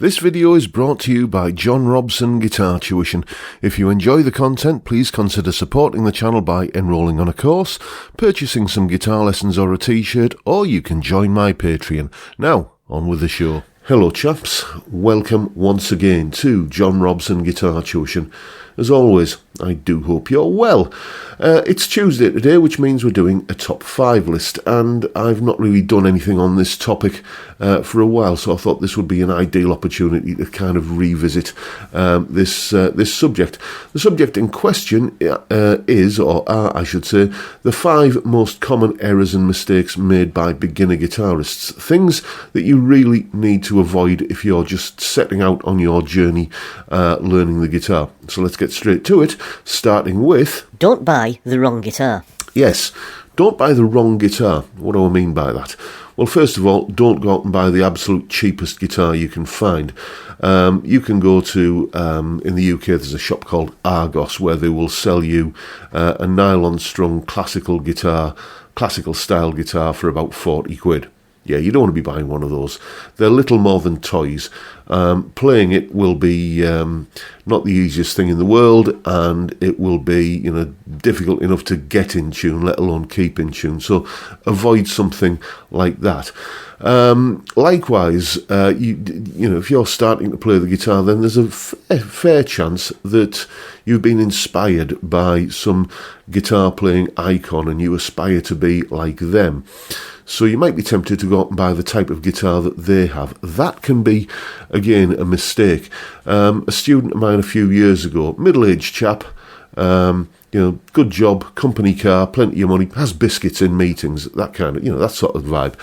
This video is brought to you by John Robson Guitar Tuition. If you enjoy the content, please consider supporting the channel by enrolling on a course, purchasing some guitar lessons or a t-shirt, or you can join my Patreon. Now, on with the show. Hello chaps, welcome once again to John Robson Guitar Tuition. As always, I do hope you're well. It's Tuesday today, which means we're doing a top 5 list, and I've not really done anything on this topic for a while, so I thought this would be an ideal opportunity to kind of revisit this subject. The subject in question is, or are, I should say, the 5 most common errors and mistakes made by beginner guitarists. Things that you really need to avoid if you're just setting out on your journey learning the guitar. So let's get straight to it, starting with... Don't buy the wrong guitar. Yes, don't buy the wrong guitar. What do I mean by that? Well, first of all, don't go out and buy the absolute cheapest guitar you can find. You can go to, in the UK, there's a shop called Argos where they will sell you a nylon-strung classical style guitar for about 40 quid. Yeah, you don't want to be buying one of those. They're little more than toys. Playing it will be not the easiest thing in the world, and it will be, difficult enough to get in tune, let alone keep in tune. So avoid something like that. Likewise, if you're starting to play the guitar, then there's a fair chance that you've been inspired by some guitar playing icon and you aspire to be like them. So you might be tempted to go out and buy the type of guitar that they have. That can be, again, a mistake. A student of mine a few years ago, middle-aged chap, good job, company car, plenty of money, has biscuits in meetings, that kind of, that sort of vibe.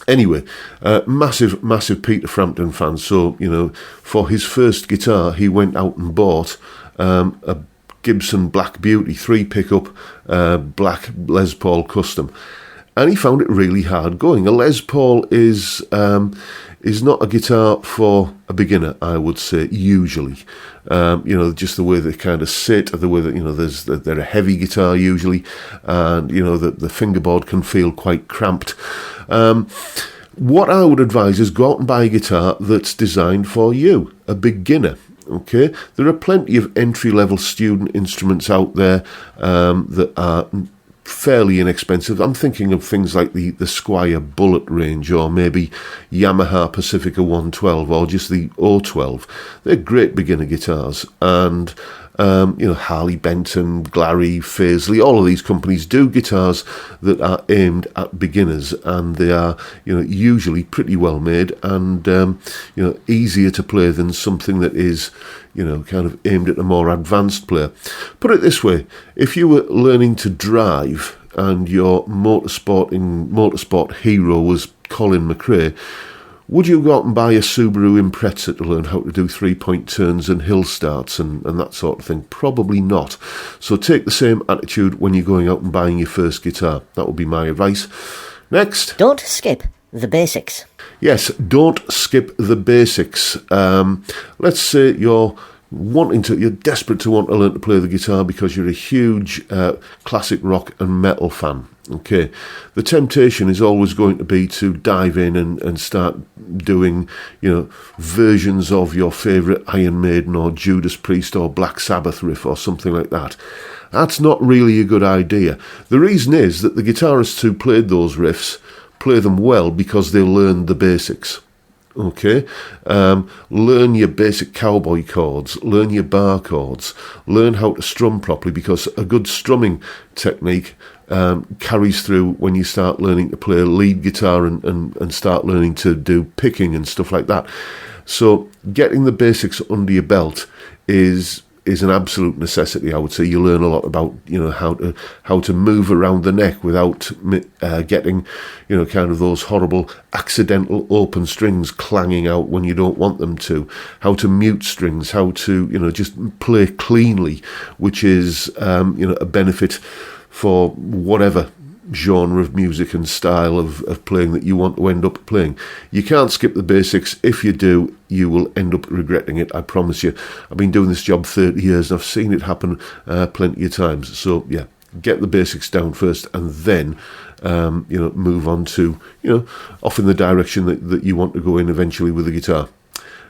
Anyway, massive Peter Frampton fan. So, for his first guitar, he went out and bought a Gibson Black Beauty 3 pickup black Les Paul custom, and he found it really hard going. A Les Paul is not a guitar for a beginner, I would say, usually. Just the way they kind of sit, the way that they're a heavy guitar usually, and the fingerboard can feel quite cramped. What I would advise is go out and buy a guitar that's designed for you, a beginner. Okay, there are plenty of entry-level student instruments out there that are fairly inexpensive. I'm thinking of things like the Squier Bullet range, or maybe Yamaha Pacifica 112, or just the 012. They're great beginner guitars, and Harley Benton, Glary, Faisley, all of these companies do guitars that are aimed at beginners, and they are, usually pretty well made and, easier to play than something that is, kind of aimed at a more advanced player. Put it this way, if you were learning to drive and your motorsport hero was Colin McRae, would you go out and buy a Subaru Impreza to learn how to do 3-point turns and hill starts and that sort of thing? Probably not. So take the same attitude when you're going out and buying your first guitar. That would be my advice. Next. Don't skip the basics. Yes, don't skip the basics. Let's say you're desperate to want to learn to play the guitar because you're a huge classic rock and metal fan. Okay, the temptation is always going to be to dive in and start doing, versions of your favourite Iron Maiden or Judas Priest or Black Sabbath riff or something like that. That's not really a good idea. The reason is that the guitarists who played those riffs play them well because they learned the basics. Okay, learn your basic cowboy chords, learn your bar chords, learn how to strum properly, because a good strumming technique carries through when you start learning to play lead guitar and start learning to do picking and stuff like that. So getting the basics under your belt is an absolute necessity, I would say. You learn a lot about, how to move around the neck without getting, kind of those horrible accidental open strings clanging out when you don't want them to, how to mute strings, how to, just play cleanly, which is, a benefit for whatever genre of music and style of playing that you want to end up playing. You can't skip the basics. If you do, you will end up regretting it, I promise you. I've been doing this job 30 years and I've seen it happen plenty of times. So yeah, get the basics down first, and then move on to, off in the direction that you want to go in eventually with the guitar.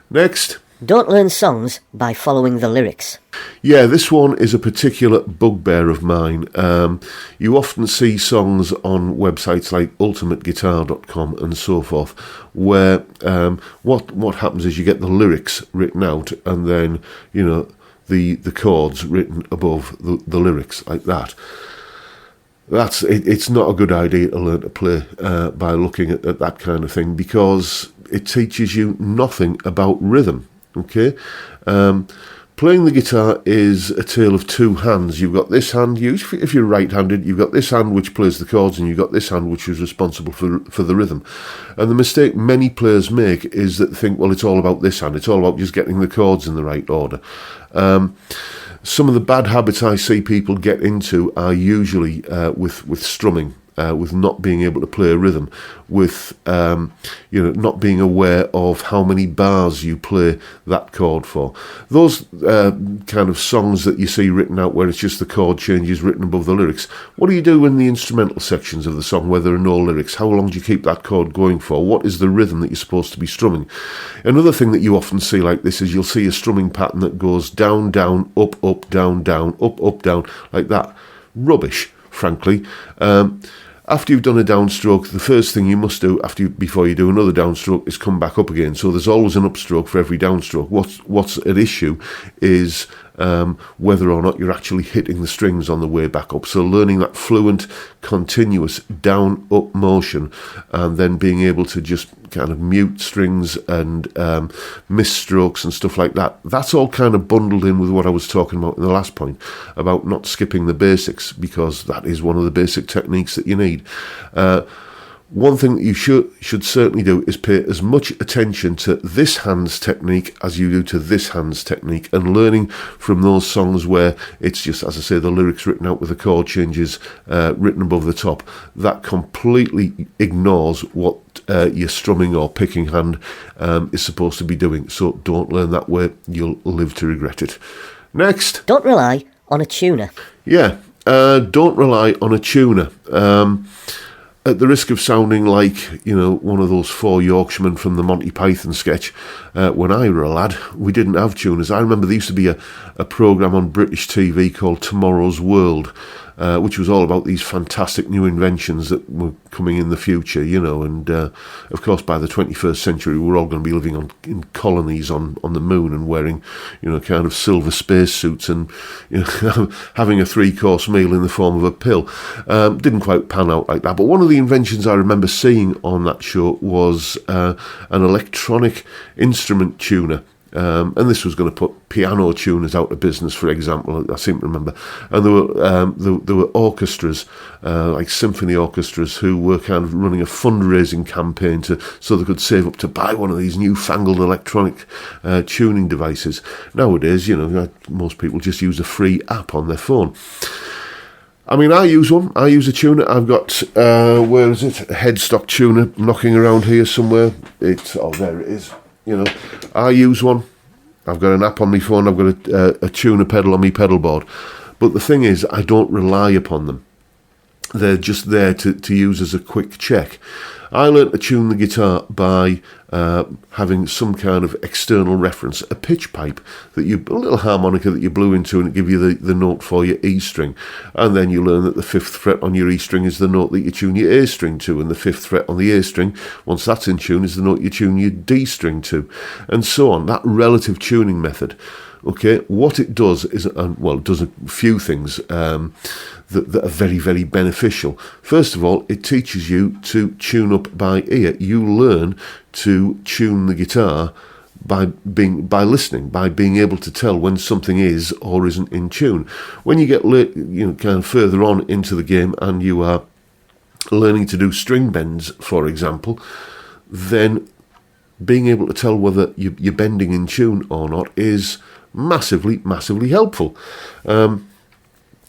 Next. Don't learn songs by following the lyrics. Yeah, this one is a particular bugbear of mine. You often see songs on websites like ultimateguitar.com and so forth, where what happens is you get the lyrics written out and then, the chords written above the lyrics like that. It's not a good idea to learn to play by looking at that kind of thing, because it teaches you nothing about rhythm. Okay, playing the guitar is a tale of two hands. You've got this hand, if you're right-handed, you've got this hand which plays the chords, and you've got this hand which is responsible for the rhythm. And the mistake many players make is that they think, well, it's all about this hand. It's all about just getting the chords in the right order. Some of the bad habits I see people get into are usually with strumming. With not being able to play a rhythm, with not being aware of how many bars you play that chord for. Those kind of songs that you see written out where it's just the chord changes written above the lyrics. What do you do in the instrumental sections of the song where there are no lyrics? How long do you keep that chord going for? What is the rhythm that you're supposed to be strumming? Another thing that you often see like this is you'll see a strumming pattern that goes down, down, up, up, down, down, up, up, down, like that. Rubbish, frankly. After you've done a downstroke, the first thing you must do before you do another downstroke is come back up again. So there's always an upstroke for every downstroke. What's at issue is whether or not you're actually hitting the strings on the way back up. So learning that fluent, continuous down-up motion, and then being able to just kind of mute strings and miss strokes and stuff like that. That's all kind of bundled in with what I was talking about in the last point, about not skipping the basics, because that is one of the basic techniques that you need. One thing that you should certainly do is pay as much attention to this hand's technique as you do to this hand's technique, and learning from those songs where it's just, as I say, the lyrics written out with the chord changes written above the top. That completely ignores what your strumming or picking hand is supposed to be doing. So don't learn that way. You'll live to regret it. Next. Don't rely on a tuner. Yeah, don't rely on a tuner. At the risk of sounding like, one of those four Yorkshiremen from the Monty Python sketch, when I were a lad, we didn't have tuners. I remember there used to be a programme on British TV called Tomorrow's World, which was all about these fantastic new inventions that were coming in the future, and of course by the 21st century we're all going to be living in colonies on the moon and wearing, kind of silver spacesuits and having a 3-course meal in the form of a pill. Didn't quite pan out like that, but one of the inventions I remember seeing on that show was an electronic instrument tuner. And this was going to put piano tuners out of business, for example, I seem to remember. And there were orchestras, like symphony orchestras, who were kind of running a fundraising campaign so they could save up to buy one of these newfangled electronic tuning devices. Nowadays, most people just use a free app on their phone. I mean, I use one. I use a tuner. I've got, where is it? A headstock tuner knocking around here somewhere. There it is. I use one. I've got an app on my phone. I've got a tuner pedal on my pedal board. But the thing is, I don't rely upon them. They're just there to use as a quick check. I learned to tune the guitar by having some kind of external reference, a pitch pipe, a little harmonica that you blew into, and it give you the note for your E string. And then you learn that the 5th fret on your E string is the note that you tune your A string to, and the 5th fret on the A string, once that's in tune, is the note you tune your D string to, and so on. That relative tuning method. Okay, what it does is, it does a few things that are very, very beneficial. First of all, it teaches you to tune up by ear. You learn to tune the guitar by listening, by being able to tell when something is or isn't in tune. When you get kind of further on into the game and you are learning to do string bends, for example, then being able to tell whether you're bending in tune or not is massively, massively helpful.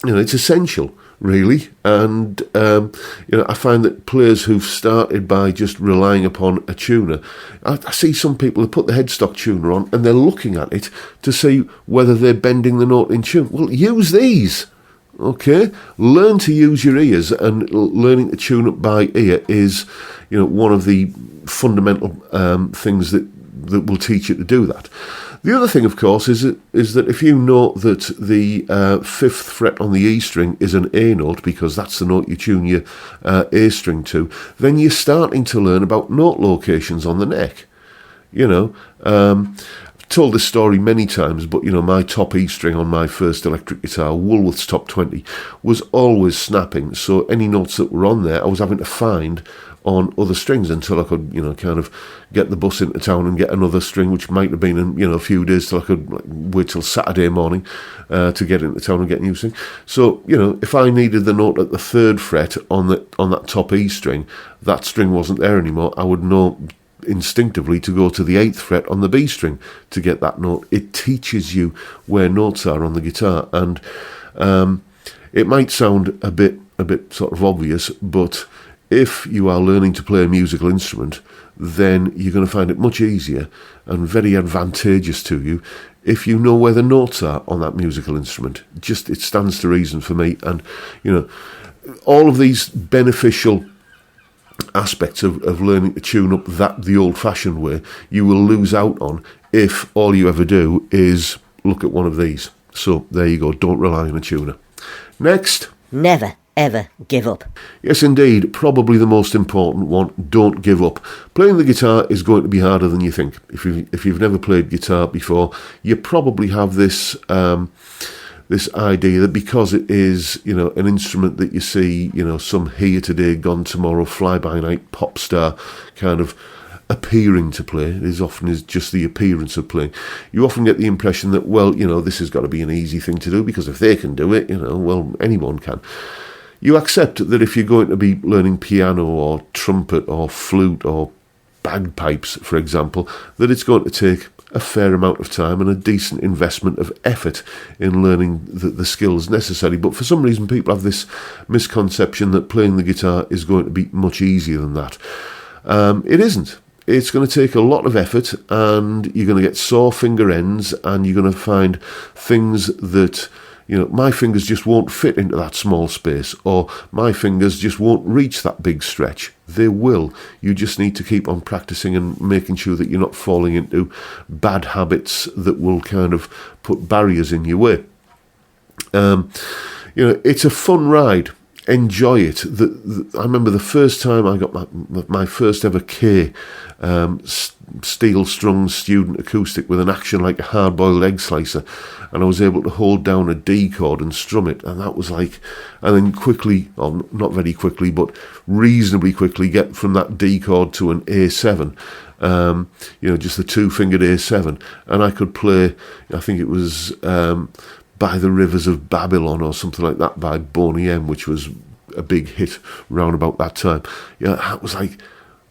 It's essential, really. And I find that players who've started by just relying upon a tuner, I see some people who put the headstock tuner on and they're looking at it to see whether they're bending the note in tune. Well, use these. Okay, learn to use your ears, and learning to tune up by ear is, one of the fundamental things that will teach you to do that. The other thing, of course, is that if you know that the 5th fret on the E string is an A note, because that's the note you tune your A string to, then you're starting to learn about note locations on the neck. I've told this story many times, but my top E string on my first electric guitar, Woolworth's Top 20, was always snapping. So any notes that were on there, I was having to find on other strings until I could, kind of get the bus into town and get another string, which might have been in, a few days till I could wait till Saturday morning to get into town and get a new string. So, if I needed the note at the 3rd fret on that top E string, that string wasn't there anymore, I would know instinctively to go to the 8th fret on the B string to get that note. It teaches you where notes are on the guitar, and it might sound a bit sort of obvious, but if you are learning to play a musical instrument, then you're going to find it much easier and very advantageous to you if you know where the notes are on that musical instrument. It stands to reason for me. And, all of these beneficial aspects of learning to tune up the old-fashioned way, you will lose out on if all you ever do is look at one of these. So there you go. Don't rely on a tuner. Next. Never, ever give up. Yes, indeed. Probably the most important one. Don't give up. Playing the guitar is going to be harder than you think. If you've never played guitar before, you probably have this idea that because it is, an instrument that you see, some here today, gone tomorrow, fly-by-night pop star kind of appearing to play. It is often just the appearance of playing. You often get the impression that, this has got to be an easy thing to do, because if they can do it, anyone can. You accept that if you're going to be learning piano or trumpet or flute or bagpipes, for example, that it's going to take a fair amount of time and a decent investment of effort in learning the skills necessary. But for some reason, people have this misconception that playing the guitar is going to be much easier than that. It isn't. It's going to take a lot of effort, and you're going to get sore finger ends, and you're going to find things that, my fingers just won't fit into that small space, or my fingers just won't reach that big stretch. They will. You just need to keep on practicing and making sure that you're not falling into bad habits that will kind of put barriers in your way. It's a fun ride. Enjoy it. I remember the first time I got my first ever K steel-strung student acoustic with an action like a hard-boiled egg slicer, and I was able to hold down a D chord and strum it, and that was like, and then quickly, or not very quickly, but reasonably quickly get from that D chord to an A7, just the two-fingered A7, and I could play, I think it was By the Rivers of Babylon or something like that by Boney M, which was a big hit round about that time. I was like,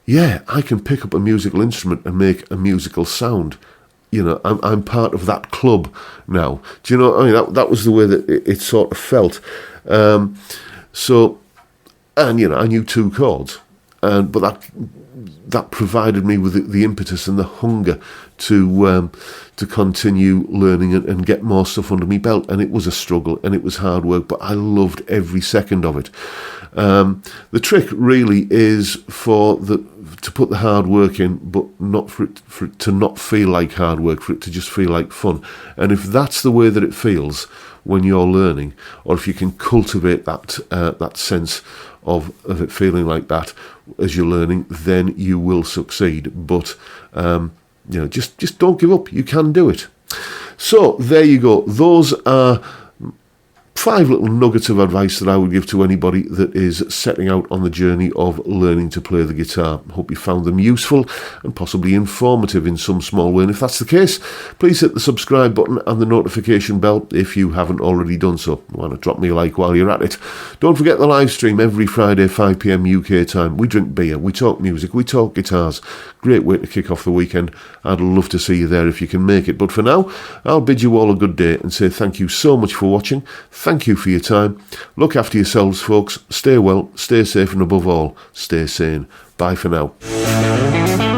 I can pick up a musical instrument and make a musical sound. I'm part of that club now. Do you know what I mean? That was the way that it sort of felt. I knew two chords, but that provided me with the impetus and the hunger to continue learning and get more stuff under my belt. And it was a struggle and it was hard work, but I loved every second of it. The trick really is to put the hard work in, but not for it to not feel like hard work, for it to just feel like fun. And if that's the way that it feels when you're learning, or if you can cultivate that sense of it feeling like that as you're learning, then you will succeed. But just don't give up. You can do it. So there you go. Those are 5 little nuggets of advice that I would give to anybody that is setting out on the journey of learning to play the guitar. Hope you found them useful and possibly informative in some small way. And if that's the case, please hit the subscribe button and the notification bell if you haven't already done so. Why not drop me a like while you're at it? Don't forget the live stream every Friday, 5 p.m. UK time. We drink beer, we talk music, we talk guitars. Great way to kick off the weekend. I'd love to see you there if you can make it. But for now, I'll bid you all a good day and say thank you so much for watching. Thank you for your time. Look after yourselves, folks. Stay well, stay safe, and above all, stay sane. Bye for now.